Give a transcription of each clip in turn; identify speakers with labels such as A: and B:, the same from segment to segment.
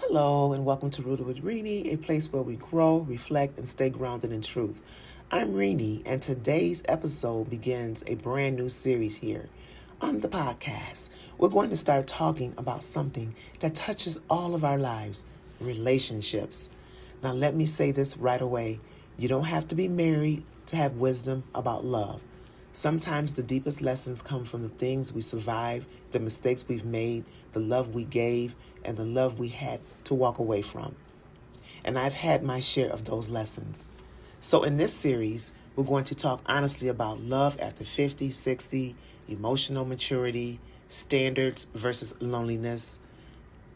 A: Hello and welcome to Rooted with Renie, a place where we grow, reflect, and stay grounded in truth. I'm Renie, and today's episode begins a brand new series here on the podcast. We're going to start talking about something that touches all of our lives, relationships. Now, let me say this right away. You don't have to be married to have wisdom about love. Sometimes the deepest lessons come from the things we survived, the mistakes we've made, the love we gave, and the love we had to walk away from. And I've had my share of those lessons. So in this series, we're going to talk honestly about love after 50, 60, emotional maturity, standards versus loneliness,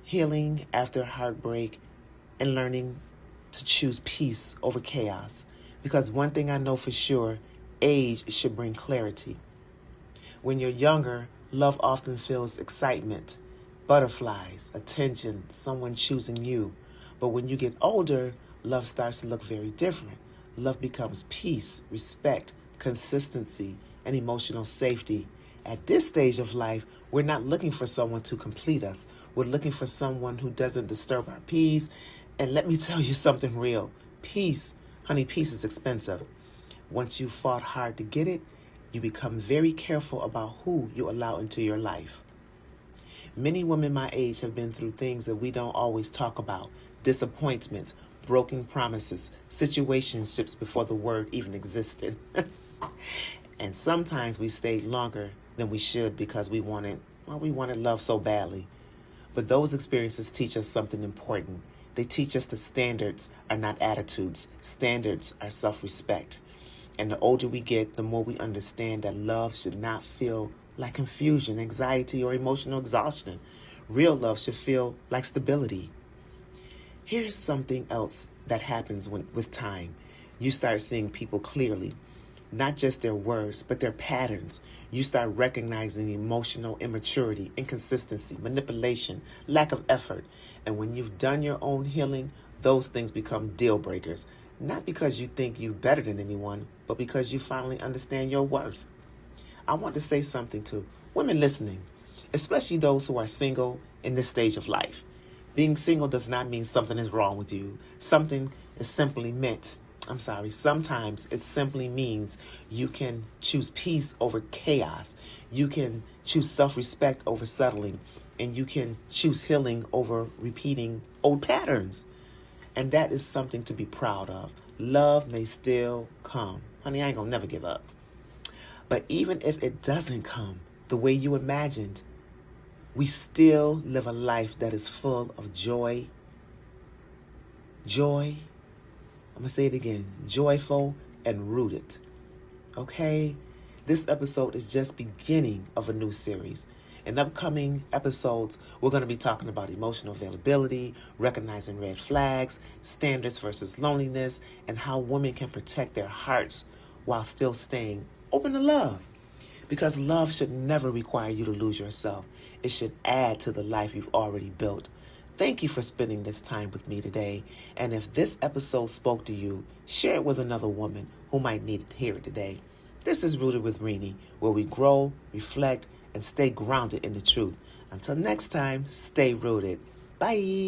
A: healing after heartbreak, and learning to choose peace over chaos. Because one thing I know for sure, age should bring clarity. When you're younger, love often feels excitement, butterflies, attention, someone choosing you. But when you get older, love starts to look very different. Love becomes peace, respect, consistency, and emotional safety. At this stage of life, we're not looking for someone to complete us. We're looking for someone who doesn't disturb our peace. And let me tell you something real. Peace, honey, peace is expensive. Once you've fought hard to get it, you become very careful about who you allow into your life. Many women my age have been through things that we don't always talk about. Disappointment, broken promises, situationships before the word even existed. And sometimes we stayed longer than we should because we wanted love so badly. But those experiences teach us something important. They teach us the standards are not attitudes. Standards are self-respect. And the older we get, the more we understand that love should not feel like confusion, anxiety, or emotional exhaustion. Real love should feel like stability. Here's something else that happens with time. You start seeing people clearly, not just their words, but their patterns. You start recognizing emotional immaturity, inconsistency, manipulation, lack of effort. And when you've done your own healing, those things become deal breakers. Not because you think you're better than anyone, but because you finally understand your worth. I want to say something to women listening, especially those who are single in this stage of life. Being single does not mean something is wrong with you. Sometimes it simply means you can choose peace over chaos. You can choose self-respect over settling. And you can choose healing over repeating old patterns. And that is something to be proud of. Love may still come. Honey, I ain't gonna never give up. But even if it doesn't come the way you imagined, we still live a life that is full of joy. Joy, I'm gonna say it again, joyful and rooted. Okay? This episode is just beginning of a new series. In upcoming episodes, we're going to be talking about emotional availability, recognizing red flags, standards versus loneliness, and how women can protect their hearts while still staying open to love. Because love should never require you to lose yourself. It should add to the life you've already built. Thank you for spending this time with me today. And if this episode spoke to you, share it with another woman who might need to hear it today. This is Rooted with Renie, where we grow, reflect, and stay grounded in the truth. Until next time, stay rooted. Bye.